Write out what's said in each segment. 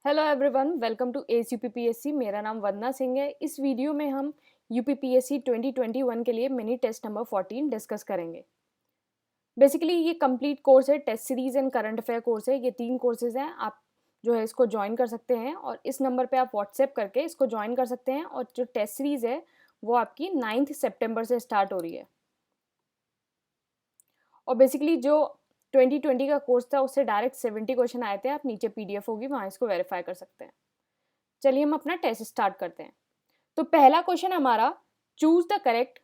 Hello everyone, welcome to S UPPSC. मेरा नाम वंदना सिंह है। इस वीडियो में हम यूपीपीएससी 2021 के लिए मिनी टेस्ट नंबर 14 डिस्कस करेंगे। बेसिकली ये कंप्लीट कोर्स है, test series and current affair course है। ये 3 कोर्सेज हैं। आप जो है इसको ज्वाइन कर सकते हैं और इस नंबर पे आप व्हाट्सएप करके इसको ज्वाइन कर सकते हैं। और जो टेस्ट सीरीज है वो आपकी 9 सितंबर से स्टार्ट हो रही है। और बेसिकली जो 2020 का कोर्स था उससे डायरेक्ट 70 क्वेश्चन आए थे। आप नीचे पीडीएफ होगी, वहाँ इसको वेरीफाई कर सकते हैं। चलिए हम अपना टेस्ट स्टार्ट करते हैं। तो पहला क्वेश्चन हमारा, चूज द करेक्ट।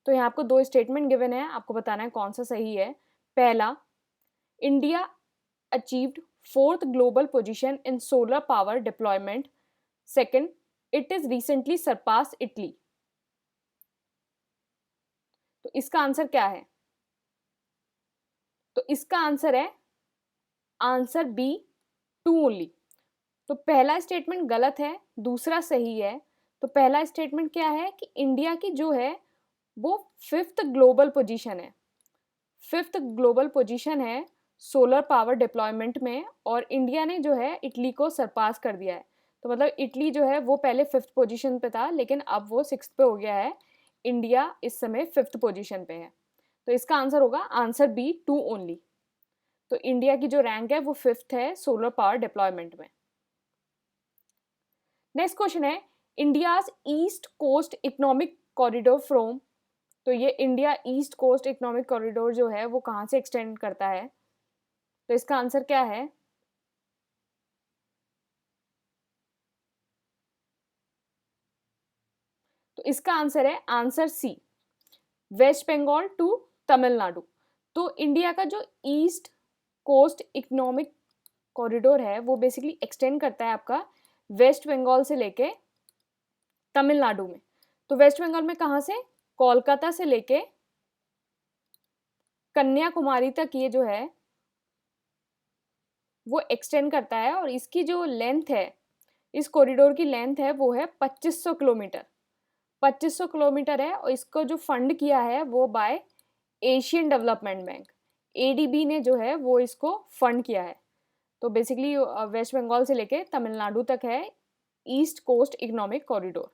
तो यहाँ आपको 2 स्टेटमेंट गिवन है, आपको बताना है कौन सा सही है। पहला, India achieved 4th global position in solar power deployment. Second, it is recently surpass Italy. तो इसका आंसर क्या है? तो इसका आंसर है आंसर बी, 2 ओनली। तो पहला स्टेटमेंट गलत है, दूसरा सही है। तो पहला स्टेटमेंट क्या है कि इंडिया की जो है वो 5th ग्लोबल पोजीशन है। 5th ग्लोबल पोजीशन है सोलर पावर डिप्लॉयमेंट में, और इंडिया ने जो है इटली को सरपास कर दिया है। तो मतलब इटली जो है वो पहले 5th पोजीशन पे था, लेकिन अब वो 6th पे हो गया है। इंडिया इस समय 5th पोजीशन पे है। तो इसका आंसर होगा आंसर बी, 2 ओनली। तो इंडिया की जो रैंक है वो 5th है सोलर पावर डिप्लॉयमेंट में। नेक्स्ट क्वेश्चन है, India's east coast economic corridor from. तो ये India east coast economic corridor जो है वो कहाँ से एक्सटेंड करता है? तो इसका आंसर क्या है? तो इसका आंसर है answer C, West Bengal to Tamil Nadu. तो इंडिया का जो ईस्ट कोस्ट इकोनॉमिक कॉरिडोर है वो बेसिकली एक्सटेंड करता है आपका वेस्ट बंगाल से लेके तमिलनाडु में। तो वेस्ट बंगाल में कहाँ से? कोलकाता से लेके कन्याकुमारी तक ये जो है वो एक्सटेंड करता है। और इसकी जो लेंथ है, इस कॉरिडोर की लेंथ है वो है 2500 किलोमीटर। 2500 किलोमीटर है। और इसको जो फंड किया है वो by Asian development bank, ADB ने जो है वो इसको फंड किया है। तो बेसिकली वेस्ट बंगाल से लेके तमिलनाडु तक है ईस्ट कोस्ट इकोनॉमिक कॉरिडोर।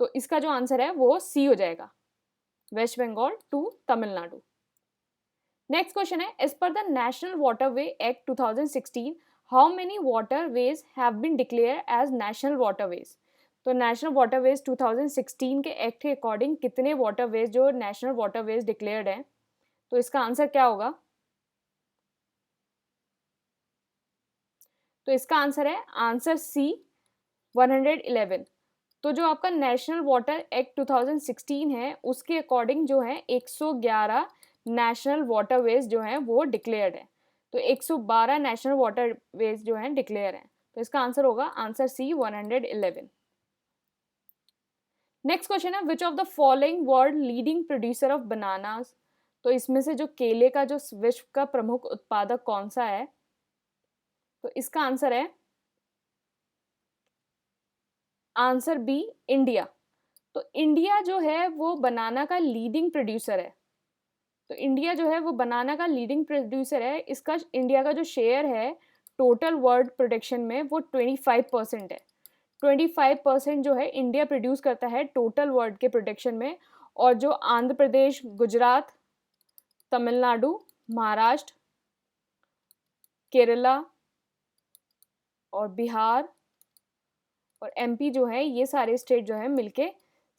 तो इसका जो आंसर है वो सी हो जाएगा, west Bengal to Tamil Nadu. Next question है, as per the national waterway act 2016 how many waterways have been declared as national waterways. तो नेशनल वाटरवेज 2016 के एक्ट के अकॉर्डिंग कितने वाटरवेज जो नेशनल वाटरवेज डिक्लेयर्ड हैं? तो इसका आंसर क्या होगा? तो इसका आंसर है आंसर सी, 111। तो जो आपका नेशनल वाटर एक्ट 2016 है उसके अकॉर्डिंग जो है 111 नेशनल वाटरवेज जो हैं वो डिक्लेयर्ड है। तो 112 नेशनल वाटरवेज जो हैं डिक्लेयर हैं। तो इसका आंसर होगा आंसर सी, 111। नेक्स्ट क्वेश्चन है, which of the following world leading producer of bananas. तो इसमें से जो केले का जो विश्व का प्रमुख उत्पादक कौन सा है? तो इसका आंसर है आंसर बी, इंडिया। तो इंडिया जो है वो बनाना का लीडिंग प्रोड्यूसर है। तो इंडिया जो है वो बनाना का लीडिंग प्रोड्यूसर है। इसका इंडिया का जो शेयर है टोटल वर्ल्ड प्रोडक्शन में वो 25% है। 25% जो है इंडिया प्रोड्यूस करता है टोटल वर्ल्ड के प्रोडक्शन में। और जो आंध्र प्रदेश, गुजरात, तमिलनाडु, महाराष्ट्र, केरला और बिहार और एमपी जो है, ये सारे स्टेट जो है मिलके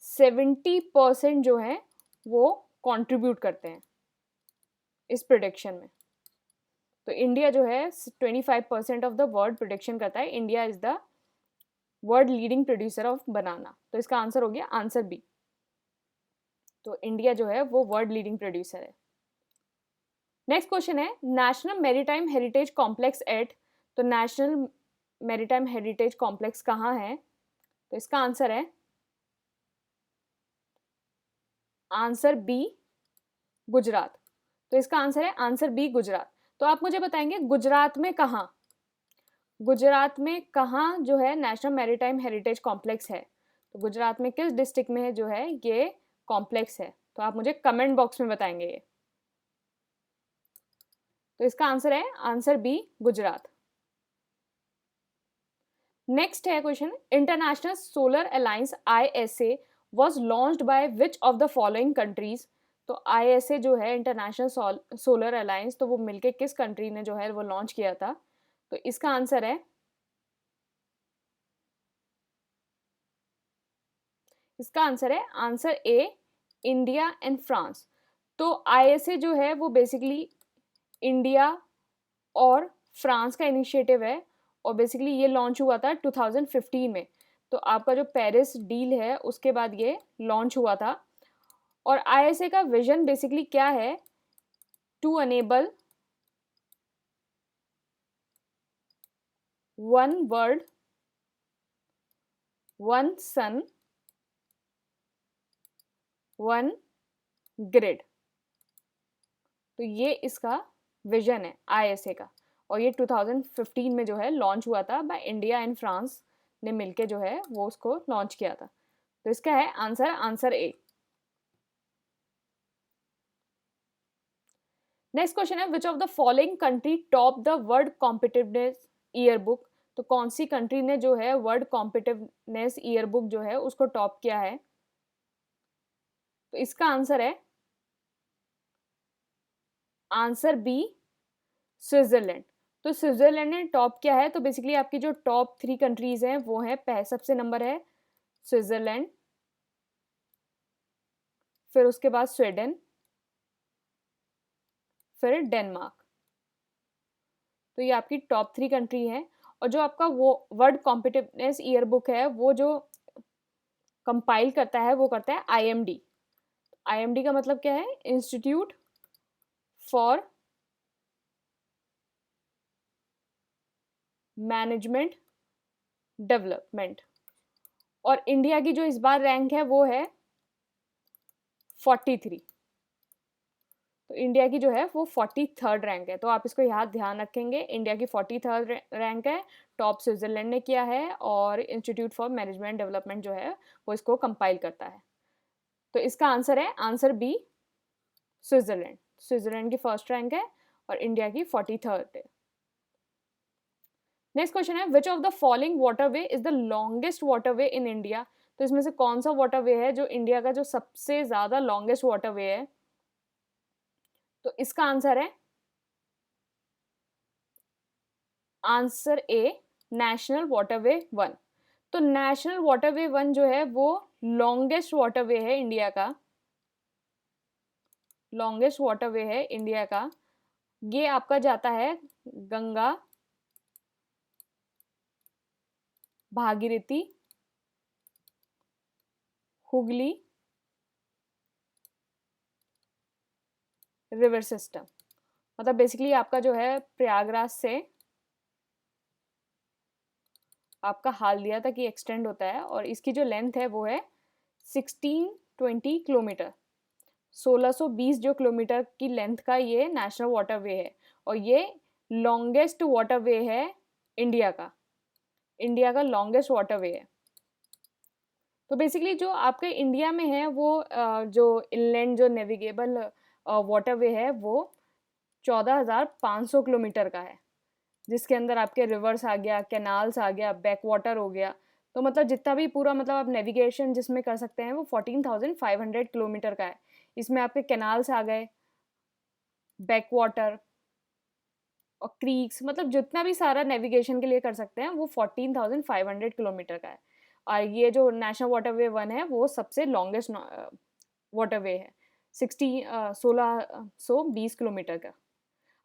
70% जो है वो कंट्रीब्यूट करते हैं इस प्रोडक्शन में। तो इंडिया जो है 25% ऑफ द वर्ल्ड प्रोडक्शन करता है। India is the world leading producer of बनाना। तो इसका आंसर हो गया आंसर बी। तो इंडिया जो है वो वर्ल्ड लीडिंग प्रोड्यूसर है। नेक्स्ट क्वेश्चन है, national maritime heritage complex at. तो नेशनल मैरीटाइम हेरिटेज कॉम्प्लेक्स कहाँ है? तो इसका आंसर है आंसर बी, गुजरात। तो इसका आंसर है आंसर बी, गुजरात। तो आप मुझे बताएंगे गुजरात में कहाँ, गुजरात में कहाँ जो है नेशनल मैरीटाइम हेरिटेज कॉम्प्लेक्स है? तो गुजरात में किस डिस्ट्रिक्ट में है जो है ये कॉम्प्लेक्स है? तो आप मुझे कमेंट बॉक्स में बताएंगे ये। तो इसका आंसर है आंसर बी, गुजरात। नेक्स्ट है question, international solar alliance ISA was launched by which of the following countries. तो ISA जो है इंटरनेशनल सोलर अलायंस, तो वो मिलके किस कंट्री ने जो है वो लॉन्च किया था। तो इसका आंसर है, इसका आंसर है answer A, India and France. तो ISA जो है वो बेसिकली इंडिया और फ्रांस का इनिशिएटिव है, और बेसिकली ये लॉन्च हुआ था 2015 में। तो आपका जो पेरिस डील है उसके बाद ये लॉन्च हुआ था। और ISA का विजन बेसिकली क्या है, to enable one world one sun one grid. तो ये इसका विजन है ISA का, और ये 2015 में जो है लॉन्च हुआ था बाय इंडिया एंड फ्रांस ने मिलके जो है वो उसको लॉन्च किया था। तो इसका है answer, answer A. Next question है, which of the following country top the world competitiveness year book. तो कौन सी कंट्री ने जो है वर्ल्ड कॉम्पिटिटिवनेस ईयर बुक जो है उसको टॉप किया है। तो इसका आंसर है आंसर बी, स्विट्जरलैंड। तो स्विट्जरलैंड ने टॉप किया है। तो बेसिकली आपकी जो टॉप 3 कंट्रीज हैं वो है, सबसे नंबर है स्विट्जरलैंड, फिर उसके बाद स्वीडन, फिर डेनमार्क। तो ये आपकी टॉप 3 कंट्री है। और जो आपका वो वर्ल्ड कॉम्पिटिटिवनेस ईयर बुक है वो जो कंपाइल करता है वो करता है IMD। IMD का मतलब क्या है, इंस्टीट्यूट फॉर मैनेजमेंट डेवलपमेंट। और इंडिया की जो इस बार रैंक है वो है 43। तो इंडिया की जो है वो 43rd रैंक है। तो आप इसको यहाँ ध्यान रखेंगे, इंडिया की 43rd रैंक है, टॉप स्विट्जरलैंड ने किया है, और इंस्टीट्यूट फॉर मैनेजमेंट डेवलपमेंट जो है वो इसको कंपाइल करता है। तो इसका आंसर है आंसर बी, स्विट्जरलैंड। स्विट्जरलैंड की फर्स्ट रैंक है और इंडिया की 43rd है। नेक्स्ट क्वेश्चन है, which of the following waterway is the longest waterway in India. तो इसमें से कौन सा वाटरवे है जो इंडिया का जो सबसे ज्यादा लॉन्गेस्ट वाटरवे है। तो इसका आंसर है आंसर ए, नेशनल वाटरवे 1। तो नेशनल वाटरवे 1 जो है वो लॉन्गेस्ट वाटरवे है इंडिया का, लॉन्गेस्ट वाटरवे है इंडिया का। ये आपका जाता है गंगा, भागीरथी, हुगली रिवर सिस्टम। मतलब बेसिकली आपका जो है प्रयागराज से आपका हाल्दिया तक ये एक्सटेंड होता है, और इसकी जो लेंथ है वो है 1620 किलोमीटर। 1620 जो किलोमीटर की लेंथ का ये नेशनल वाटरवे है, और ये लॉन्गेस्ट वाटरवे है इंडिया का, इंडिया का लॉन्गेस्ट वाटरवे है। तो बेसिकली जो आपके इंडिया में है वो जो इनलैंड जो नेविगेबल वाटरवे है वो 14,500 किलोमीटर का है, जिसके अंदर आपके रिवर्स आ गया, कैनाल्स आ गया, बैक वाटर हो गया। तो मतलब जितना भी पूरा मतलब आप नेविगेशन जिसमें कर सकते हैं वो 14,500 किलोमीटर का है। इसमें आपके कैनाल्स आ गए, बैक वाटर और क्रीक्स, मतलब जितना भी सारा नेविगेशन के लिए कर सकते हैं वो 14,500 किलोमीटर का है। और ये जो नेशनल वाटरवे 1 है वो सबसे लॉन्गेस्ट वाटरवे है, 1620 किलोमीटर का।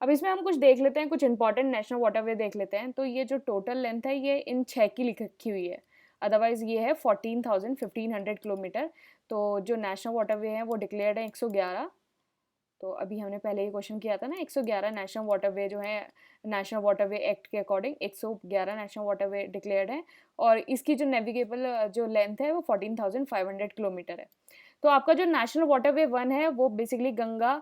अब इसमें हम कुछ देख लेते हैं, कुछ इंपॉर्टेंट नेशनल वाटरवे देख लेते हैं। तो ये जो टोटल लेंथ है ये इन 6 की लिखी हुई है, अदरवाइज ये है 14,1500 किलोमीटर। तो जो नेशनल वाटरवे है वो डिक्लेयर्ड है 111। तो अभी हमने पहले ही क्वेश्चन किया था ना, 111 नेशनल वाटरवे जो है नेशनल वाटरवे एक्ट के अकॉर्डिंग 111 नेशनल वाटरवे डिक्लेयर्ड है, और इसकी जो नेविगेबल जो लेंथ है वो 14,500 किलोमीटर है। तो आपका जो नेशनल वाटरवे 1 है वो बेसिकली गंगा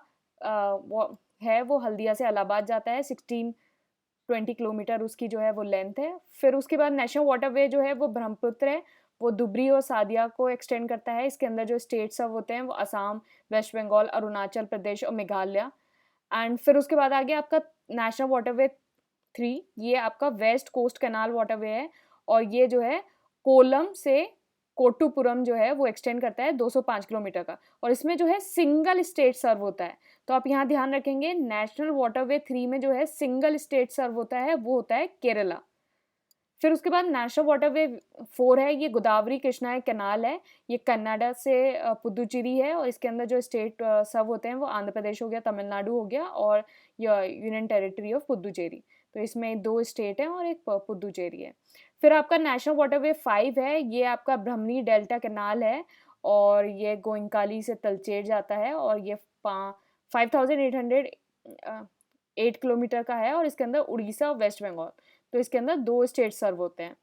है, वो हल्दिया से इलाहाबाद जाता है, 1620 किलोमीटर उसकी जो है वो लेंथ है। फिर उसके बाद नेशनल वाटरवे जो है वो ब्रह्मपुत्र है, वो धुबरी और सादिया को एक्सटेंड करता है। इसके अंदर जो स्टेट्स सब होते हैं वो असम, वेस्ट बंगाल, अरुणाचल प्रदेश और मेघालय। एंड फिर उसके बाद आ गया आपका नेशनल वाटरवे 3, ये आपका वेस्ट कोस्ट कैनाल वाटरवे है, और ये जो है कोलम से कोट्टुपुरम जो है वो एक्सटेंड करता है 205 किलोमीटर का, और इसमें जो है सिंगल स्टेट सर्व होता है। तो आप यहाँ ध्यान रखेंगे नेशनल वाटरवे 3 में जो है सिंगल स्टेट सर्व होता है वो होता है केरला। फिर उसके बाद नेशनल वाटरवे 4 है, ये गोदावरी कृष्णा कैनाल है, ये कनाडा से पुदुचेरी है, और इसके अंदर जो स्टेट सर्व होते हैं वो आंध्र प्रदेश हो गया, तमिलनाडु हो गया, और यूनियन टेरिटरी ऑफ पुदुचेरी। तो इसमें 2 स्टेट हैं और एक पुदुचेरी है। फिर आपका नेशनल वाटरवे 5 है, ये आपका ब्रह्मणी डेल्टा कैनाल है, और ये गोइंकाली से तलचेर जाता है, और ये 5808 किलोमीटर का है, और इसके अंदर उड़ीसा और वेस्ट बंगाल, तो इसके अंदर 2 स्टेट सर्व होते हैं।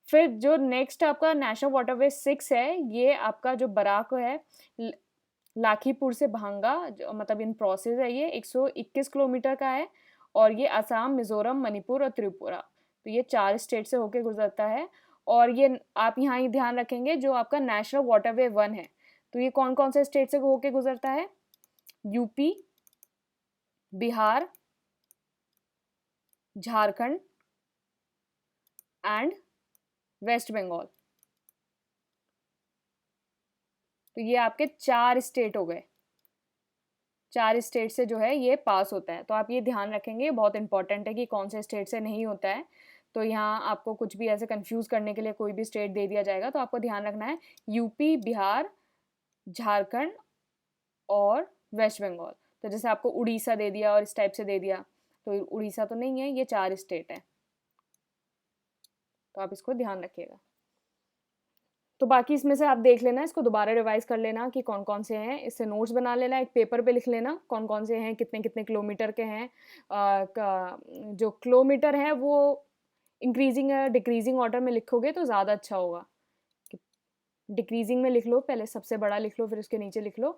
फिर जो नेक्स्ट आपका नेशनल वाटरवे 6 है, ये आपका जो बराक है लाखीपुर से भांगा, मतलब इन प्रोसेस है, ये 121 किलोमीटर का है, और ये असम, मिजोरम, मणिपुर और त्रिपुरा, तो ये 4 स्टेट से होके गुजरता है। और ये आप यहाँ ही ध्यान रखेंगे जो आपका नेशनल वाटरवे 1 है, तो ये कौन कौन से स्टेट से होके गुजरता है? UP, Bihar, Jharkhand and West Bengal. तो ये आपके 4 स्टेट हो गए, 4 स्टेट से जो है ये पास होता है। तो आप ये ध्यान रखेंगे, बहुत इंपॉर्टेंट है कि कौन से स्टेट से नहीं होता है। तो यहाँ आपको कुछ भी ऐसे कंफ्यूज करने के लिए कोई भी स्टेट दे दिया जाएगा, तो आपको ध्यान रखना है यूपी, बिहार, झारखंड और वेस्ट बंगाल। तो जैसे आपको उड़ीसा दे दिया और इस टाइप से दे दिया, तो उड़ीसा तो नहीं है, ये 4 स्टेट है, तो आप इसको ध्यान रखिएगा। तो बाकी इसमें से आप देख लेना, इसको दोबारा रिवाइज कर लेना कि कौन कौन से हैं, इससे नोट्स बना लेना, एक पेपर पे लिख लेना कौन कौन से हैं, कितने कितने किलोमीटर के हैं। जो किलोमीटर है वो इंक्रीजिंग या डिक्रीजिंग ऑर्डर में लिखोगे तो ज़्यादा अच्छा होगा। डिक्रीजिंग में लिख लो, पहले सबसे बड़ा लिख लो, फिर उसके नीचे लिख लो,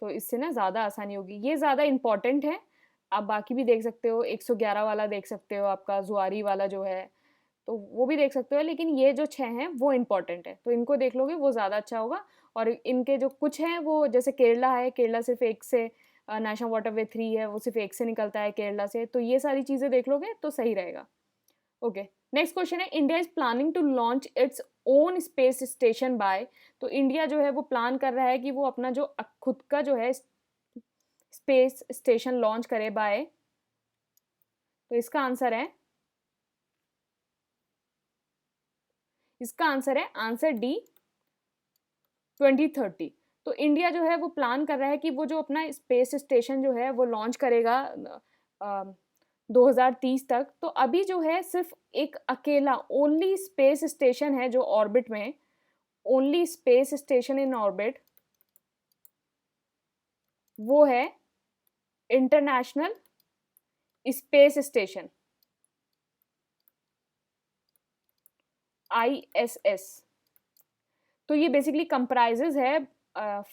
तो इससे ना ज़्यादा आसानी होगी। ये ज़्यादा इंपॉर्टेंट है। आप बाकी भी देख सकते हो, 111 वाला देख सकते हो, आपका जुआरी वाला जो है, तो वो भी देख सकते हो, लेकिन ये जो 6 हैं वो इंपॉर्टेंट है, तो इनको देख लोगे वो ज़्यादा अच्छा होगा। और इनके जो कुछ हैं वो, जैसे केरला है, केरला सिर्फ एक से, नेशनल वाटरवे 3 है वो सिर्फ एक से निकलता है केरला से, तो ये सारी चीज़ें देख लोगे तो सही रहेगा। ओके, नेक्स्ट क्वेश्चन है, India is planning to launch its own space station by. तो इंडिया जो है वो प्लान कर रहा है कि वो अपना जो खुद का जो है स्पेस स्टेशन लॉन्च करे बाय, तो इसका आंसर है, आंसर डी 2030। तो इंडिया जो है वो प्लान कर रहा है कि वो जो अपना स्पेस स्टेशन जो है वो लॉन्च करेगा 2030 तक। तो अभी जो है सिर्फ एक अकेला ओनली स्पेस स्टेशन है जो ऑर्बिट में, only space station in orbit, वो है इंटरनेशनल स्पेस स्टेशन, ISS। तो ये बेसिकली कंप्राइजेज है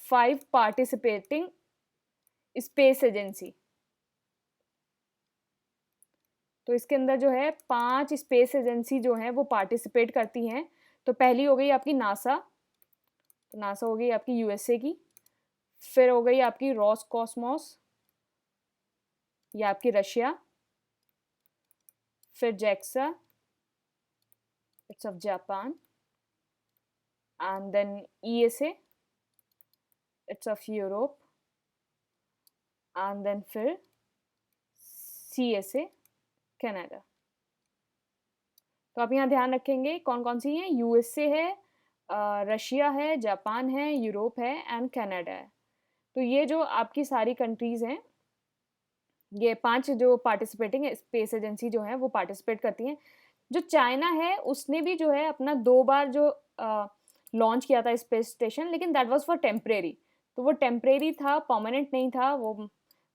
5 पार्टिसिपेटिंग स्पेस एजेंसी। तो इसके अंदर जो है 5 स्पेस एजेंसी जो हैं वो पार्टिसिपेट करती हैं। तो पहली हो गई आपकी नासा, तो नासा हो गई आपकी USA की। फिर हो गई आपकी रॉसकॉस्मोस, ये आपकी रशिया। फिर JAXA, it's of Japan. And then ESA, it's of Europe. And then फिर CSA, कनाडा। तो आप यहाँ ध्यान रखेंगे कौन कौन सी हैं, USA है, रशिया है, जापान है, यूरोप है एंड कनाडा है। तो ये जो आपकी सारी कंट्रीज़ हैं, ये 5 जो पार्टिसिपेटिंग स्पेस एजेंसी जो हैं वो पार्टिसिपेट करती हैं। जो चाइना है उसने भी जो है अपना 2 बार जो लॉन्च किया था स्पेस स्टेशन, लेकिन दैट वाज फॉर टेम्परेरी, तो वो टेम्परेरी था, परमानेंट नहीं था वो।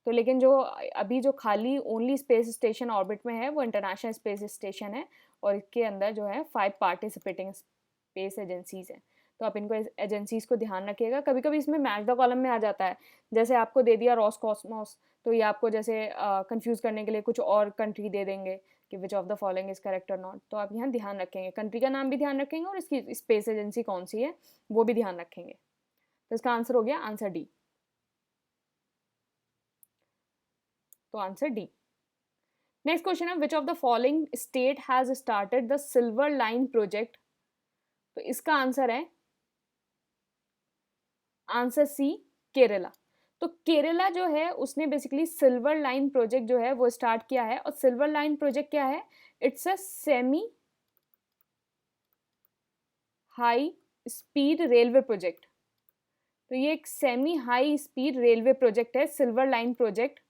तो लेकिन जो अभी जो खाली ओनली स्पेस स्टेशन ऑर्बिट में है वो इंटरनेशनल स्पेस स्टेशन है, और इसके अंदर जो है 5 पार्टिसिपेटिंग स्पेस एजेंसीज हैं। तो आप इनको एजेंसीज को ध्यान रखिएगा। कभी कभी इसमें मैच द कॉलम में आ जाता है, जैसे आपको दे दिया रॉसकॉस्मोस, तो ये आपको जैसे कंफ्यूज करने के लिए कुछ और कंट्री दे देंगे कि विच of the following is correct और नॉट। तो आप यहाँ ध्यान रखेंगे, कंट्री का नाम भी ध्यान रखेंगे और इसकी स्पेस एजेंसी कौन सी है वो भी ध्यान रखेंगे। तो इसका आंसर हो गया आंसर डी। तो आंसर डी। नेक्स्ट क्वेश्चन है which of the following state has started the silver line project. तो इसका आंसर है आंसर सी केरला। तो केरला जो है उसने बेसिकली सिल्वर लाइन प्रोजेक्ट जो है वो स्टार्ट किया है। और सिल्वर लाइन प्रोजेक्ट क्या है? It's a semi high speed railway project. तो ये एक semi high speed railway project है सिल्वर लाइन प्रोजेक्ट।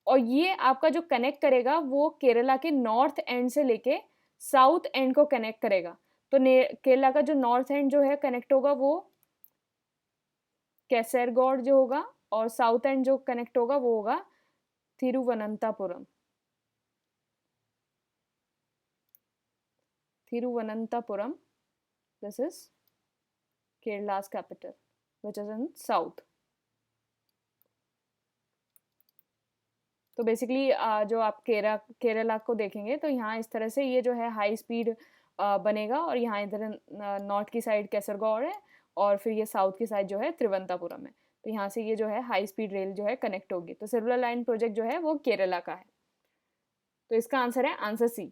और ये आपका जो कनेक्ट करेगा वो केरला के नॉर्थ एंड से लेके साउथ एंड को कनेक्ट करेगा। तो केरला का जो नॉर्थ एंड जो है कनेक्ट होगा वो कैसरगौड जो होगा, और साउथ एंड जो कनेक्ट होगा वो होगा थिरुवनंतपुरम। थिरुवनंतपुरम, दिस इज केरला's capital which is in south। तो बेसिकली जो आप केरला को देखेंगे तो यहाँ इस तरह से ये जो है हाई स्पीड बनेगा, और यहाँ इधर नॉर्थ की साइड कैसरगौड है और फिर ये साउथ की साइड जो है त्रिवंतापुरम है। तो यहाँ से ये जो है हाई स्पीड रेल जो है कनेक्ट होगी। तो सिल्वर लाइन प्रोजेक्ट जो है वो केरला का है। तो इसका आंसर है आंसर सी।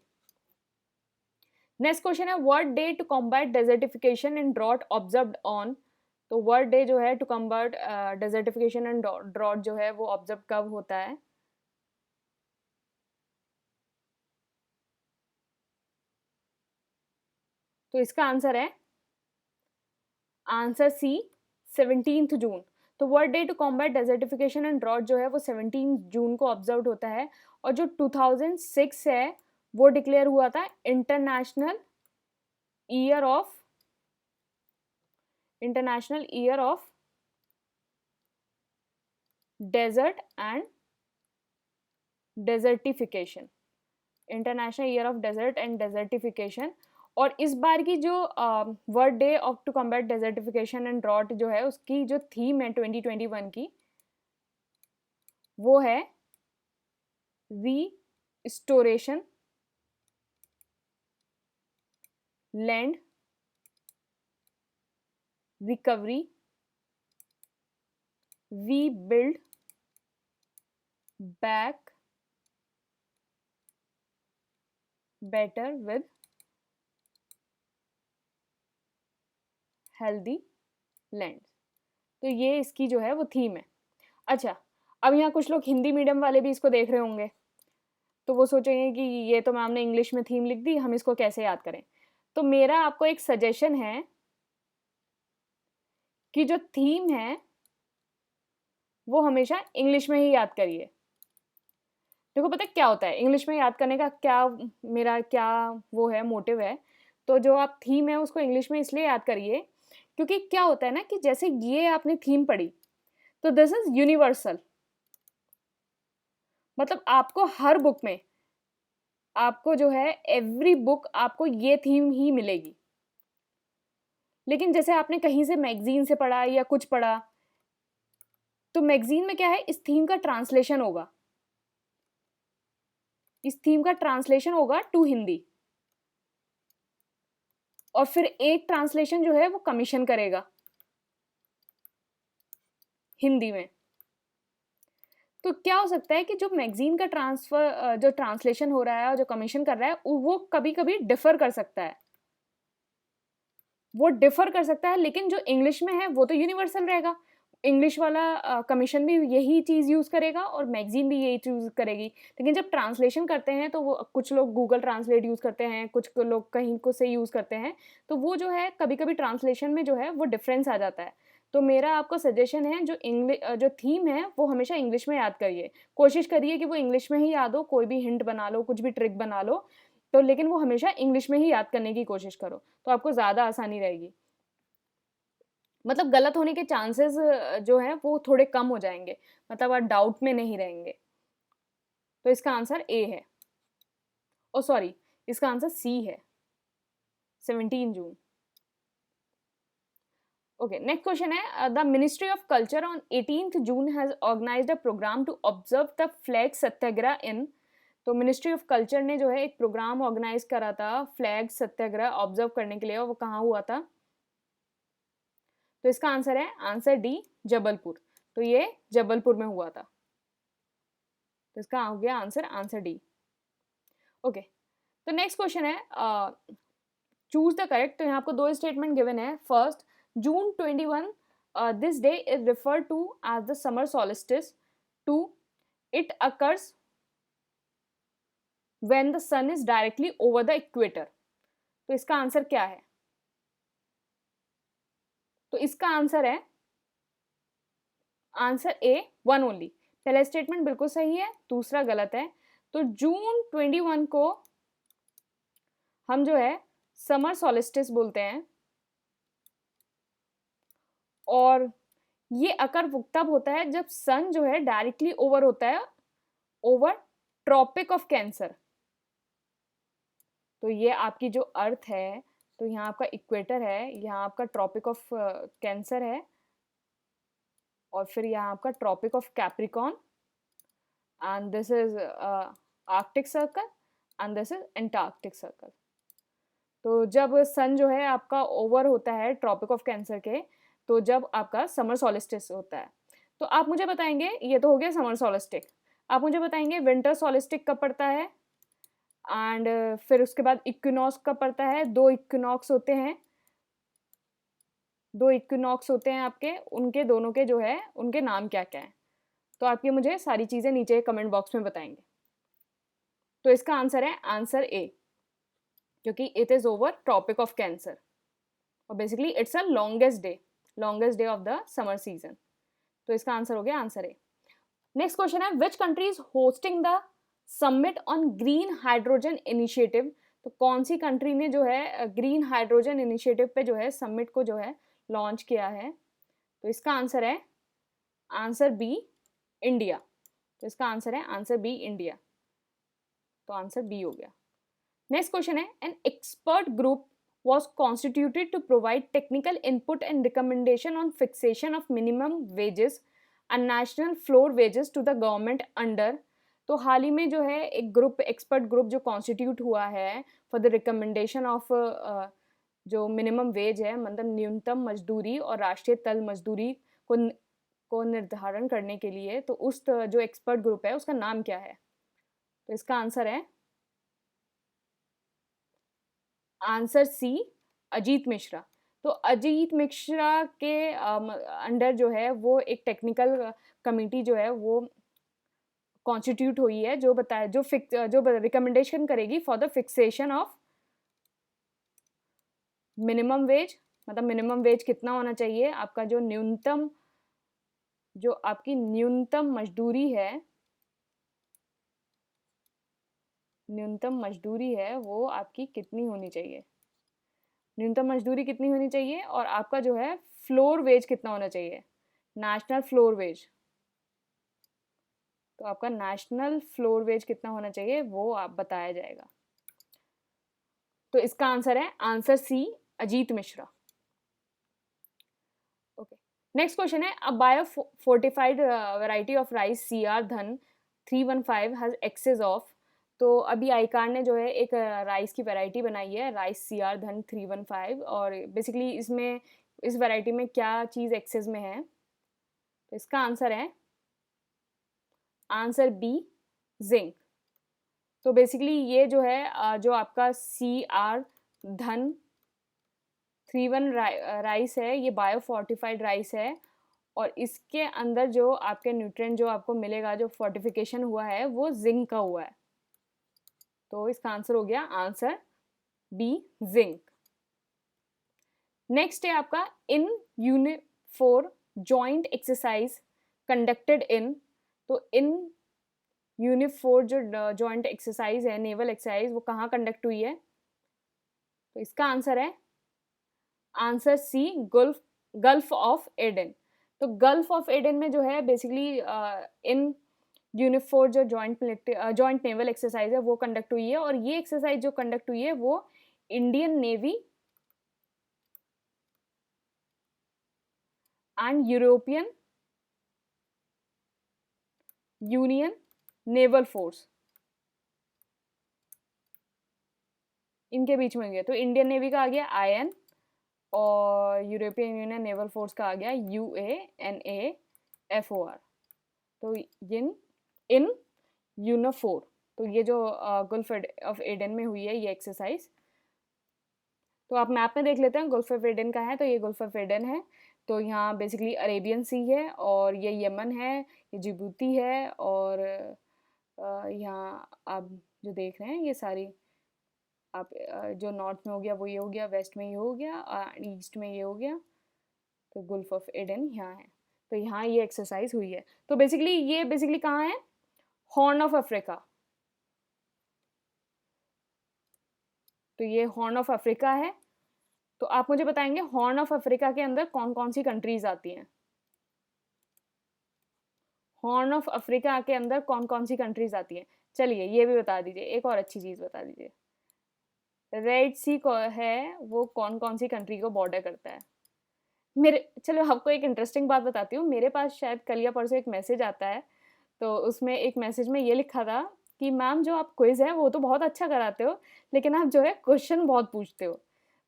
नेक्स्ट क्वेश्चन है what day to combat desertification and drought observed on. तो व्हाट डे जो है to combat desertification and drought जो है वो ऑब्जर्व कब होता है? तो इसका आंसर है आंसर सी 17 जून। तो world day to combat desertification and drought जो है वो 17 जून को ऑब्जर्व होता है। और जो 2006 है वो डिक्लेयर हुआ था international year of desert and desertification, international year of desert and desertification. और इस बार की जो world day of to combat desertification and drought जो है उसकी जो थीम है 2021 की वो है restoration, land recovery, we build back better with healthy land. तो ये इसकी जो है वो थीम है। अच्छा, अब यहाँ कुछ लोग हिंदी मीडियम वाले भी इसको देख रहे होंगे, तो वो सोचेंगे कि ये तो मैम ने इंग्लिश में थीम लिख दी, हम इसको कैसे याद करें। तो मेरा आपको एक सजेशन है कि जो थीम है वो हमेशा इंग्लिश में ही याद करिए। देखो पता है क्या होता है इंग्लिश में याद करने का, क्या मेरा क्या वो है मोटिव है। तो जो आप थीम है उसको इंग्लिश में इसलिए याद करिए क्योंकि क्या होता है ना कि जैसे ये आपने थीम पढ़ी तो दिस इज यूनिवर्सल। मतलब आपको हर बुक में आपको जो है एवरी बुक आपको ये थीम ही मिलेगी। लेकिन जैसे आपने कहीं से मैगजीन से पढ़ा या कुछ पढ़ा तो मैगजीन में क्या है इस थीम का ट्रांसलेशन होगा, इस थीम का ट्रांसलेशन होगा टू हिंदी, और फिर एक ट्रांसलेशन जो है वो कमीशन करेगा हिंदी में। तो क्या हो सकता है कि जो मैगजीन का जो ट्रांसलेशन हो रहा है और जो कमीशन कर रहा है वो कभी कभी डिफर कर सकता है, वो डिफर कर सकता है। लेकिन जो इंग्लिश में है वो तो यूनिवर्सल रहेगा। इंग्लिश वाला कमीशन भी यही चीज़ यूज़ करेगा और मैगजीन भी यही चीज़ करेगी। लेकिन जब ट्रांसलेशन करते हैं तो वो कुछ लोग गूगल ट्रांसलेट यूज़ करते हैं, कुछ लोग कहीं को से यूज़ करते हैं, तो वो जो है कभी कभी ट्रांसलेशन में जो है वो डिफरेंस आ जाता है। तो मेरा आपको सजेशन है जो थीम है वो हमेशा इंग्लिश में याद करिए। कोशिश करिए कि वो इंग्लिश में ही याद हो, कोई भी हिंट बना लो, कुछ भी ट्रिक बना लो, तो लेकिन वो हमेशा इंग्लिश में ही याद करने की कोशिश करो, तो आपको ज़्यादा आसानी रहेगी। मतलब गलत होने के चांसेस जो है वो थोड़े कम हो जाएंगे, मतलब आप डाउट में नहीं रहेंगे। तो इसका आंसर ए है, ओ सॉरी इसका आंसर सी है 17 जून। ओके, नेक्स्ट क्वेश्चन है the ministry of culture on 18 June has organised a programme to observe the flag Satyagraha in. तो मिनिस्ट्री ऑफ कल्चर ने जो है एक प्रोग्राम ऑर्गेनाइज करा था फ्लैग सत्याग्रह ऑब्जर्व करने के लिए, और वो कहाँ हुआ था? तो इसका आंसर है आंसर डी जबलपुर। तो ये जबलपुर में हुआ था। तो इसका हो गया आंसर डी। ओके, तो नेक्स्ट क्वेश्चन है चूज द करेक्ट। तो यहाँ आपको दो स्टेटमेंट गिवन है। First, June 21 this day is refer to as the summer solstice. Two, it occurs when the sun is directly over the equator. तो इसका answer क्या है? तो इसका आंसर है आंसर ए, वन ओनली। पहला स्टेटमेंट बिल्कुल सही है, दूसरा गलत है। तो जून 21 को हम जो है समर सॉलिस्टिस बोलते हैं, और ये अकर तब होता है जब सन जो है डायरेक्टली ओवर होता है ओवर ट्रॉपिक ऑफ कैंसर। तो ये आपकी जो अर्थ है, तो यहाँ आपका इक्वेटर है, यहाँ आपका ट्रॉपिक ऑफ कैंसर है, और फिर यहाँ आपका tropic of Capricorn, and this is Arctic circle, and this is Antarctic circle. तो जब सन जो है आपका ओवर होता है ट्रॉपिक ऑफ कैंसर के, तो जब आपका समर सॉलिस्टिस होता है। तो आप मुझे बताएंगे, ये तो हो गया समर सॉलिस्टिक, आप मुझे बताएंगे विंटर सॉलिस्टिक कब पड़ता है, एंड फिर उसके बाद इक्विनॉक्स कब पड़ता है। दो इक्विनॉक्स होते हैं, दो इक्विनॉक्स होते हैं आपके, उनके दोनों के जो है उनके नाम क्या क्या हैं। तो आप ये मुझे सारी चीज़ें नीचे कमेंट बॉक्स में बताएंगे। तो इसका आंसर है आंसर ए, क्योंकि it is over tropic of cancer, और basically it's a longest day of the summer season. तो इसका आंसर हो गया आंसर ए। नेक्स्ट क्वेश्चन है, which country is hosting the summit on green hydrogen initiative. तो कौन सी country ने जो है ग्रीन हाइड्रोजन इनिशिएटिव पे जो है समिट को जो है लॉन्च किया है। तो इसका आंसर है आंसर बी, इंडिया। तो इसका आंसर है आंसर बी, इंडिया। तो आंसर बी हो गया। नेक्स्ट क्वेश्चन है, an expert group was constituted to provide technical input and recommendation on fixation of minimum wages and national floor wages to the government under। तो हाल ही में जो है एक group, expert group जो constitute हुआ है फॉर द रिकमेंडेशन ऑफ जो minimum wage है, मतलब न्यूनतम मजदूरी और राष्ट्रीय तल मजदूरी को निर्धारण करने के लिए। तो उस जो एक्सपर्ट ग्रुप है उसका नाम क्या है? तो इसका आंसर है आंसर सी, अजीत मिश्रा। तो अजीत मिश्रा के अंडर जो है वो एक टेक्निकल कमेटी जो है वो कॉन्स्टिट्यूट हुई है, जो बताए जो रिकमेंडेशन करेगी for the fixation of minimum wage. मतलब मिनिमम वेज कितना होना चाहिए, आपका जो आपकी न्यूनतम मजदूरी है वो आपकी कितनी होनी चाहिए, न्यूनतम मजदूरी कितनी होनी चाहिए, और आपका जो है फ्लोर वेज कितना होना चाहिए, नेशनल फ्लोर वेज। तो आपका नेशनल फ्लोर वेज कितना होना चाहिए वो आप बताया जाएगा। तो इसका आंसर है answer C, Ajit Mishra. Okay, next question है, a bio fortified variety of rice CR Dhan 315 has access of. तो अभी आईकार ने जो है एक राइस की वैरायटी बनाई है, राइस CR धन 315, और बेसिकली इसमें इस वैरायटी में क्या चीज़ एक्सेस में है। तो इसका आंसर है आंसर बी, जिंक। तो बेसिकली ये जो है जो आपका CR धन 31 राइस है, ये बायो फोर्टिफाइड राइस है, और इसके अंदर जो आपके न्यूट्रिएंट जो आपको मिलेगा, जो फोर्टिफिकेशन हुआ है वो जिंक का हुआ है। तो इसका आंसर हो गया आंसर बी, जिंक। नेक्स्ट है आपका, in unit 4 joint exercise conducted in. तो इन यूनिट 4 जो जॉइंट एक्सरसाइज है, नेवल एक्सरसाइज, वो कहाँ कंडक्ट हुई है? तो इसका आंसर है answer C, gulf of Aden. तो गल्फ ऑफ एडन में जो है बेसिकली इन यूनिट 4 जो जॉइंट नेवल एक्सरसाइज है वो कंडक्ट हुई है, और ये एक्सरसाइज जो कंडक्ट हुई है वो Indian navy and European union naval force, इनके बीच में हुई है। तो इंडियन नेवी का आ गया IN, और यूरोपियन यूनियन नेवल फोर्स का आ गया UANAFOR। तो इन यूनिट 4, तो ये जो गल्फ ऑफ एडन में हुई है ये एक्सरसाइज। तो आप मैप में देख लेते हैं गल्फ ऑफ एडन का है, तो ये गल्फ ऑफ एडन है। तो यहाँ बेसिकली अरेबियन सी है और ये यमन है, ये जिबूती है और यहाँ आप जो देख रहे हैं ये सारी आप जो नॉर्थ में हो गया वो ये हो गया, वेस्ट में ये हो गया, ईस्ट में ये हो गया। तो गल्फ ऑफ एडन यहाँ है, तो यहाँ ये एक्सरसाइज हुई है। तो बेसिकली ये बेसिकली कहाँ है, हॉर्न ऑफ अफ्रीका। तो ये हॉर्न ऑफ अफ्रीका है। तो आप मुझे बताएंगे हॉर्न ऑफ अफ्रीका के अंदर कौन कौन सी कंट्रीज आती हैं। हॉर्न ऑफ अफ्रीका के अंदर कौन कौन सी कंट्रीज आती हैं, चलिए ये भी बता दीजिए, एक और अच्छी चीज बता दीजिए। रेड सी है वो कौन कौन सी कंट्री को बॉर्डर करता है। मेरे चलो आपको एक इंटरेस्टिंग बात बताती हूँ, मेरे पास शायद कल या परसों एक मैसेज आता है, तो उसमें एक मैसेज में ये लिखा था कि मैम जो आप क्विज है वो तो बहुत अच्छा कराते हो, लेकिन आप जो है क्वेश्चन बहुत पूछते हो।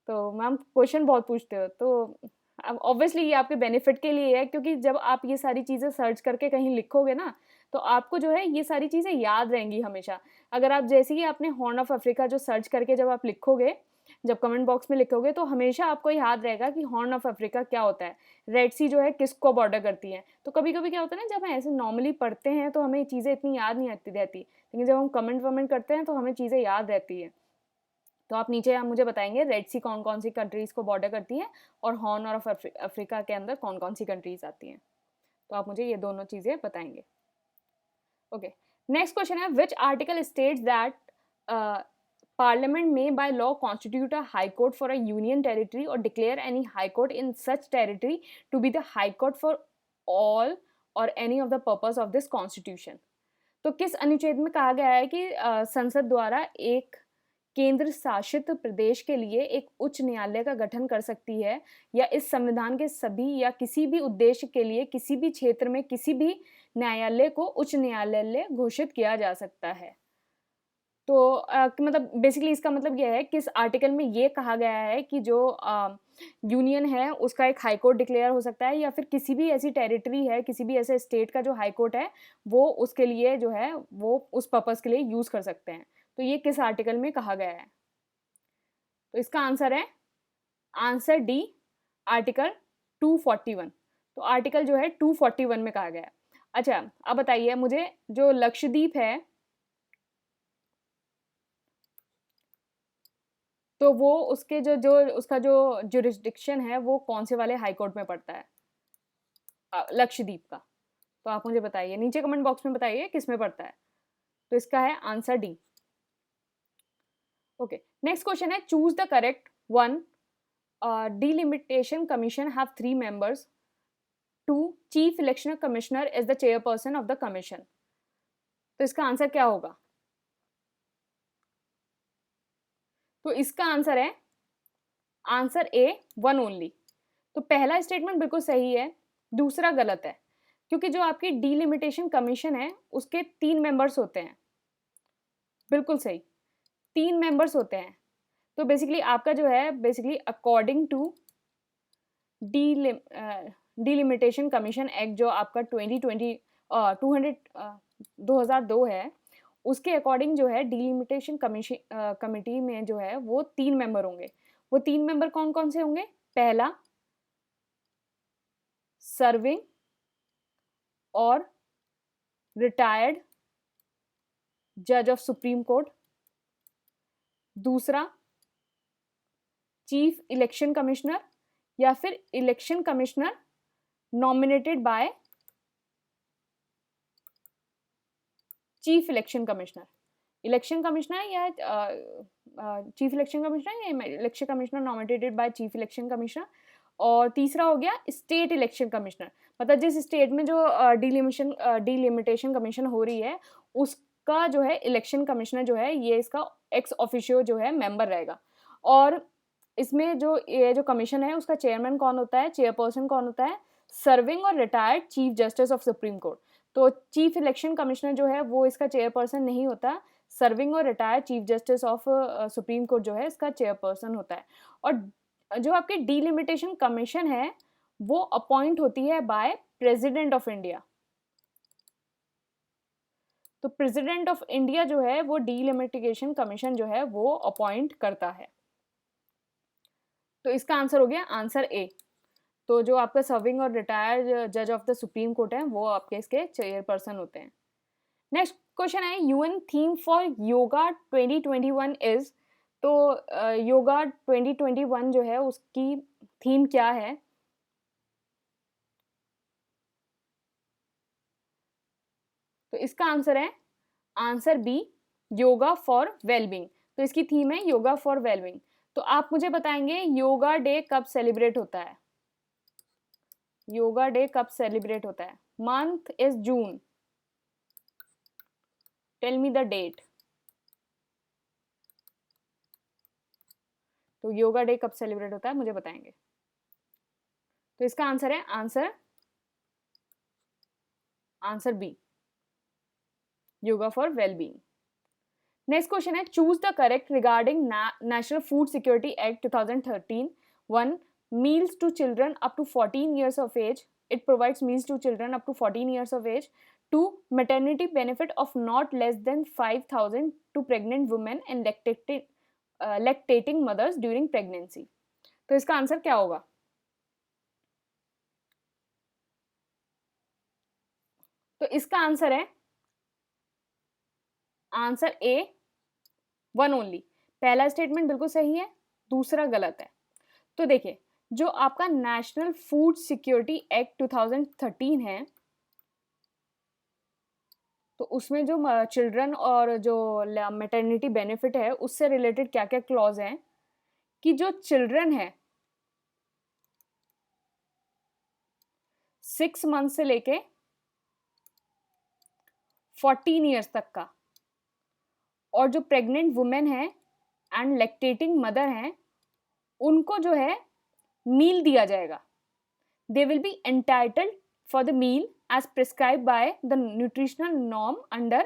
तो मैम क्वेश्चन बहुत पूछते हो, तो अब ऑब्वियसली ये आपके बेनिफिट के लिए है, क्योंकि जब आप ये सारी चीज़ें सर्च करके कहीं लिखोगे ना, तो आपको जो है ये सारी चीज़ें याद रहेंगी हमेशा। अगर आप जैसे ही आपने हॉर्न ऑफ अफ्रीका जो सर्च करके जब आप लिखोगे, जब कमेंट बॉक्स में लिखोगे, तो हमेशा आपको याद रहेगा कि हॉर्न ऑफ अफ्रीका क्या होता है, रेड सी जो है किसको बॉर्डर करती है। तो कभी कभी क्या होता है ना, जब हम ऐसे नॉर्मली पढ़ते हैं तो हमें चीज़ें इतनी याद नहीं आती रहती, लेकिन जब हम कमेंट वमेंट करते हैं तो हमें चीज़ें याद रहती है। तो आप नीचे आप मुझे बताएंगे रेड सी कौन कौन सी कंट्रीज को बॉर्डर करती है और हॉर्न ऑफ अफ्रीका के अंदर कौन कौन सी कंट्रीज आती हैं। तो आप मुझे ये दोनों चीज़ें बताएंगे। ओके, नेक्स्ट क्वेश्चन है, which article states that Parliament may by law constitute a high court for a union territory or declare any high court in such territory to be the high court for all or any of the purpose of this constitution। तो किस अनुच्छेद में कहा गया है कि संसद द्वारा एक केंद्र शासित प्रदेश के लिए एक उच्च न्यायालय का गठन कर सकती है, या इस संविधान के सभी या किसी भी उद्देश्य के लिए किसी भी क्षेत्र में किसी भी न्यायालय को उच्च न्यायालय घोषित किया जा सकता है। तो मतलब बेसिकली इसका मतलब यह है, किस आर्टिकल में ये कहा गया है कि जो यूनियन है उसका एक हाई कोर्ट डिक्लेयर हो सकता है, या फिर किसी भी ऐसी टेरिटरी है, किसी भी ऐसे स्टेट का जो हाई कोर्ट है वो उसके लिए जो है वो उस पर्पस के लिए यूज़ कर सकते हैं। तो ये किस आर्टिकल में कहा गया है। तो इसका आंसर है आंसर डी, आर्टिकल 241। तो आर्टिकल जो है 241 में कहा गया है। अच्छा अब बताइए मुझे, जो लक्षद्वीप है तो वो उसके जो जो उसका जो जुरिस्डिक्शन है वो कौन से वाले हाई कोर्ट में पड़ता है, लक्षद्वीप का। तो आप मुझे बताइए, नीचे कमेंट बॉक्स में बताइए किस में पड़ता है। तो इसका है answer D. Okay, next question है, choose the correct one. Delimitation commission have 3 members. 2, chief election commissioner is the chairperson of the commission. तो इसका आंसर क्या होगा। तो इसका आंसर है आंसर ए, 1 ओनली। तो पहला स्टेटमेंट बिल्कुल सही है, दूसरा गलत है, क्योंकि जो आपकी डिलिमिटेशन कमीशन है उसके 3 मेंबर्स होते हैं। बिल्कुल सही, 3 मेंबर्स होते हैं। तो बेसिकली आपका जो है basically according to delimitation commission act जो आपका 2002 है, उसके अकॉर्डिंग जो है डिलिमिटेशन कमीशन कमिटी में जो है वो 3 मेंबर होंगे। वो 3 मेंबर कौन कौन से होंगे, पहला सर्विंग और रिटायर्ड जज ऑफ सुप्रीम कोर्ट, दूसरा चीफ इलेक्शन कमिश्नर या फिर election commissioner nominated by chief election commissioner. Election commissioner या चीफ इलेक्शन कमिश्नर या election commissioner nominated by chief election commissioner. और तीसरा हो गया स्टेट इलेक्शन कमिश्नर, मतलब जिस स्टेट में जो डिलिमिटेशन कमीशन हो रही है उसका जो है इलेक्शन कमिश्नर जो है ये इसका एक्स ऑफिशियो जो है मेंबर रहेगा। और इसमें जो ये जो कमीशन है उसका चेयरमैन कौन होता है, चेयरपर्सन कौन होता है, सर्विंग और retired chief justice of supreme court. तो चीफ इलेक्शन कमिश्नर जो है वो इसका चेयरपर्सन नहीं होता, सर्विंग और retired chief justice of supreme court जो है इसका चेयरपर्सन होता है। और जो आपकी डिलिमिटेशन कमीशन है वो अपॉइंट होती है बाय प्रेसिडेंट ऑफ इंडिया। तो प्रेसिडेंट ऑफ इंडिया जो है वो डीलिमिटेशन कमीशन जो है वो अपॉइंट करता है। तो इसका आंसर हो गया आंसर ए। तो जो आपका सर्विंग और रिटायर्ड जज ऑफ द सुप्रीम कोर्ट है वो आपके इसके चेयरपर्सन होते हैं। नेक्स्ट क्वेश्चन है UN theme for yoga 2021 is. तो योगा 2021 जो है उसकी थीम क्या है? तो इसका आंसर है answer B, yoga for wellbeing. तो इसकी थीम है योगा फॉर वेलबींग। तो आप मुझे बताएंगे योगा डे कब सेलिब्रेट होता है? योगा डे कब सेलिब्रेट होता है? Month is June. Tell me the date. तो योगा डे कब सेलिब्रेट होता है मुझे बताएंगे। तो इसका आंसर है answer B, yoga for wellbeing. Next question है choose the correct regarding national food security act 2013। 1. Meals to children up to 14 years of age. It provides meals to children up to 14 years of age. 2. Maternity benefit of not less than 5,000 to pregnant women and lactating mothers during pregnancy. तो इसका answer क्या होगा? तो इसका answer है answer ए, 1 only. पहला statement बिल्कुल सही है, दूसरा गलत है। तो देखिए जो आपका नेशनल फूड सिक्योरिटी एक्ट 2013 है तो उसमें जो चिल्ड्रन और जो मैटरनिटी बेनिफिट है उससे रिलेटेड क्या क्या क्लॉज हैं कि जो चिल्ड्रन है 6 मंथ से लेके 14 ईयर्स तक का, और जो प्रेग्नेंट वुमेन है एंड लैक्टेटिंग मदर हैं उनको जो है मील दिया जाएगा। They will be entitled for the meal as prescribed by the nutritional norm under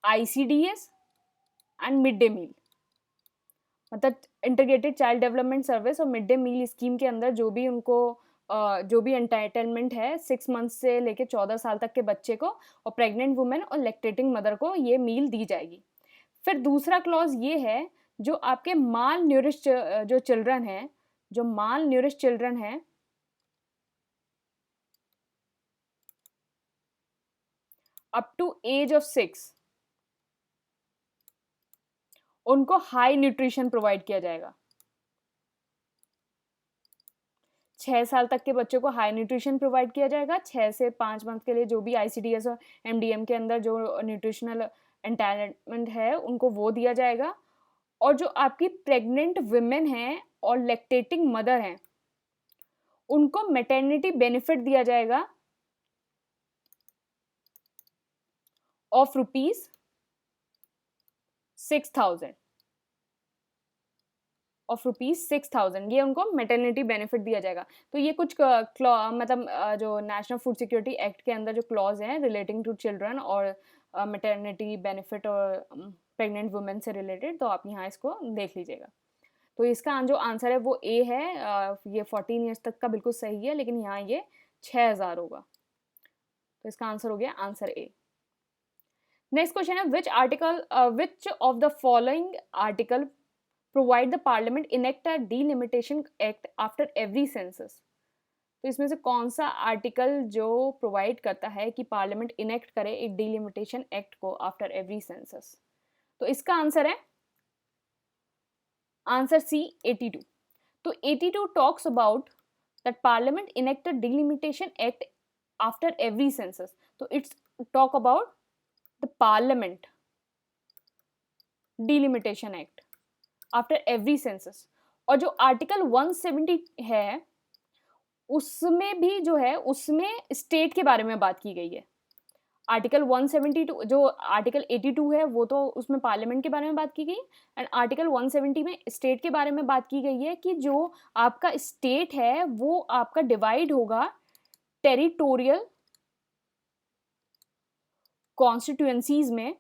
ICDS and mid day meal. मतलब इंटीग्रेटेड चाइल्ड डेवलपमेंट सर्विस और मिड डे मील स्कीम के अंदर जो भी उनको जो भी एंटाइटलमेंट है 6 मंथ से लेके 14 साल तक के बच्चे को और प्रेग्नेंट वुमेन और लैक्टेटिंग मदर को ये मील दी जाएगी। फिर दूसरा क्लॉज ये है जो आपके माल न्यूरिश जो चिल्ड्रन है, जो माल न्यूरिश चिल्ड्रन है अप टू एज ऑफ 6 उनको हाई न्यूट्रिशन प्रोवाइड किया जाएगा। 6 साल तक के बच्चों को हाई न्यूट्रिशन प्रोवाइड किया जाएगा। 6 से 5 मंथ के लिए जो भी ICDS और MDM के अंदर जो न्यूट्रिशनल एंटाइटलमेंट है उनको वो दिया जाएगा। और जो आपकी प्रेग्नेंट वुमेन हैं और लैक्टेटिंग मदर हैं उनको मैटरनिटी बेनिफिट दिया जाएगा ऑफ ₹6,000 ये उनको मैटरनिटी बेनिफिट दिया जाएगा। तो ये कुछ मतलब जो नेशनल फूड सिक्योरिटी एक्ट के अंदर जो क्लॉज हैं रिलेटिंग टू चिल्ड्रन और मैटरनिटी बेनिफिट और प्रेग्नेंट वुमेन से रिलेटेड, तो आप यहाँ इसको देख लीजिएगा। तो इसका जो आंसर है वो ए है। ये 14 ईयर्स तक का बिल्कुल सही है, लेकिन यहाँ ये 6,000 होगा। तो इसका आंसर हो गया आंसर ए। नेक्स्ट क्वेश्चन है which of the following article provide the parliament enact a delimitation act after every census. तो इसमें से कौन सा आर्टिकल जो प्रोवाइड करता है कि पार्लियामेंट इनेक्ट करे एक डीलिमिटेशन एक्ट को आफ्टर एवरी सेंसस? तो इसका आंसर है आंसर सी, 82। तो 82 talks about that parliament enact a delimitation act after every census. तो it's talk about the parliament delimitation act after every census. और जो आर्टिकल 170 है उसमें भी जो है उसमें स्टेट के बारे में बात की गई है। आर्टिकल 172 जो आर्टिकल 82 है वो तो उसमें पार्लियामेंट के बारे में बात की गई, एंड आर्टिकल 170 में स्टेट के बारे में बात की गई है कि जो आपका स्टेट है वो आपका डिवाइड होगा टेरिटोरियल कॉन्स्टिट्यूएंसीज में।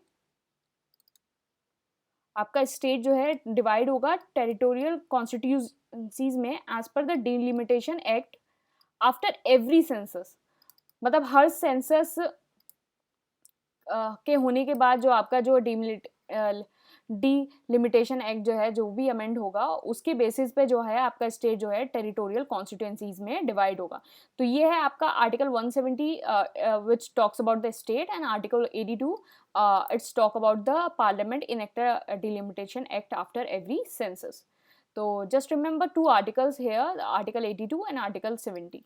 आपका स्टेट जो है डिवाइड होगा टेरिटोरियल कॉन्स्टिट्यूएंसीज में as per the delimitation act after every census. मतलब हर सेंसस के होने के बाद जो आपका जो डीलिमिटेशन एक्ट जो है, जो भी अमेंड होगा उसके बेसिस पे जो है आपका स्टेट जो है टेरिटोरियल कॉन्स्टिट्यूएंसीज में डिवाइड होगा। तो ये है आपका article 170 which talks about the state, and article 82 it's talk about the parliament enact delimitation act after every census. तो just remember two articles here, article 82 and article 70।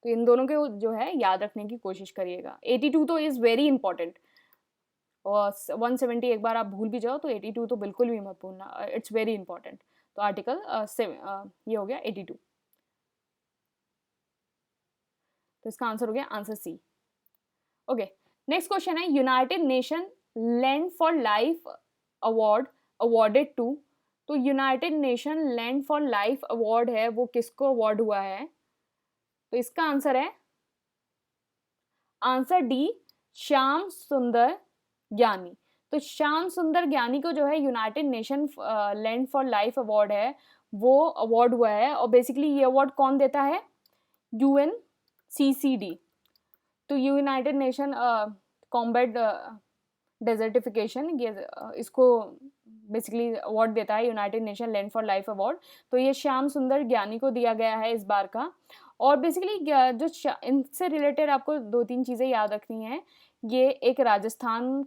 तो इन दोनों के जो है याद रखने की कोशिश करिएगा। 82 तो इज़ वेरी इंपॉर्टेंट, और 170 एक बार आप भूल भी जाओ तो 82 तो बिल्कुल भी मत भूलना, इट्स वेरी इंपॉर्टेंट। तो आर्टिकल ये हो गया 82। तो इसका आंसर हो गया answer C. Okay, next question है United Nation land for life award awarded to. तो United Nation land for life award है वो किसको अवार्ड हुआ है? तो इसका आंसर है आंसर डी, श्याम सुंदर ज्ञानी। तो श्याम सुंदर ज्ञानी को जो है United Nation land for life award है वो अवार्ड हुआ है। और बेसिकली ये अवार्ड कौन देता है? UNCCD। तो यूनाइटेड नेशन कॉम्बैट डेजर्टिफिकेशन, ये इसको बेसिकली अवार्ड देता है United Nation land for life award. तो ये श्याम सुंदर ज्ञानी को दिया गया है इस बार का। और बेसिकली जो इनसे रिलेटेड आपको 2-3 चीज़ें याद रखनी हैं। ये एक राजस्थान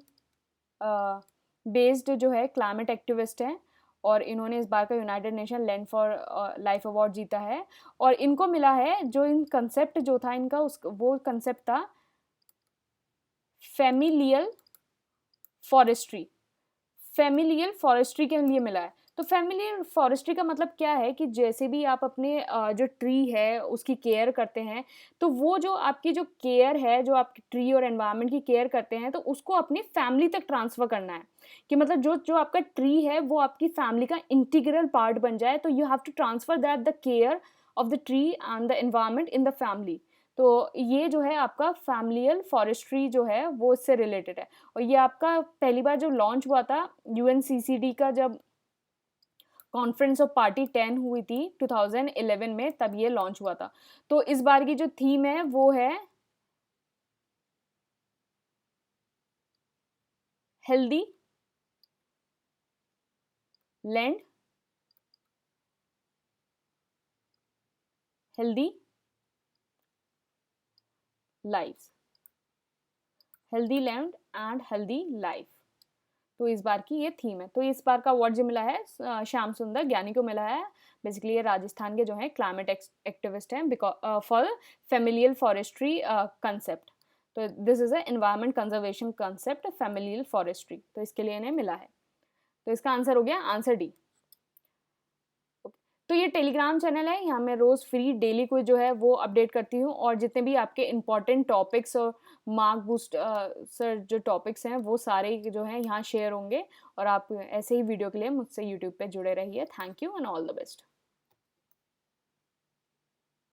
बेस्ड जो है क्लाइमेट एक्टिविस्ट हैं, और इन्होंने इस बार का United Nation land for life award जीता है। और इनको मिला है, जो इन कंसेप्ट जो था इनका वो कंसेप्ट था फैमिलियल फॉरेस्ट्री। फैमिलियल फॉरेस्ट्री के लिए मिला है। तो फैमिलियल फॉरेस्ट्री का मतलब क्या है कि जैसे भी आप अपने जो ट्री है उसकी केयर करते हैं, तो वो जो आपकी जो केयर है, जो आपकी ट्री और एनवायरनमेंट की केयर करते हैं, तो उसको अपनी फैमिली तक ट्रांसफ़र करना है। कि मतलब जो जो आपका ट्री है वो आपकी फैमिली का इंटीग्रल पार्ट बन जाए। तो you have to transfer that the care of the tree and the environment in the family. तो ये जो है आपका फैमिलियल फॉरेस्ट्री जो है वो इससे रिलेटेड है। और ये आपका पहली बार जो लॉन्च हुआ था UNCCD का, जब कॉन्फ्रेंस ऑफ पार्टी 10 हुई थी 2011 में, तब ये लॉन्च हुआ था। तो इस बार की जो थीम है वो है healthy land, healthy life, healthy land and healthy life. तो इस बार की ये थीम है। तो इस बार का अवार्ड जो मिला है श्याम सुंदर ज्ञानी को मिला है। बेसिकली ये राजस्थान के जो है क्लाइमेट एक्टिविस्ट हैं फॉर फैमिलियल फॉरेस्ट्री कंसेप्ट। तो this is a environment conservation concept familial forestry. तो इसके लिए इन्हें मिला है। तो इसका आंसर हो गया आंसर डी। तो ये टेलीग्राम चैनल है, यहाँ मैं रोज़ फ्री डेली कोई जो है वो अपडेट करती हूँ, और जितने भी आपके इंपॉर्टेंट टॉपिक्स और मार्क बूस्ट सर जो टॉपिक्स हैं वो सारे जो हैं यहाँ शेयर होंगे। और आप ऐसे ही वीडियो के लिए मुझसे यूट्यूब पे जुड़े रहिए। Thank you and all the best.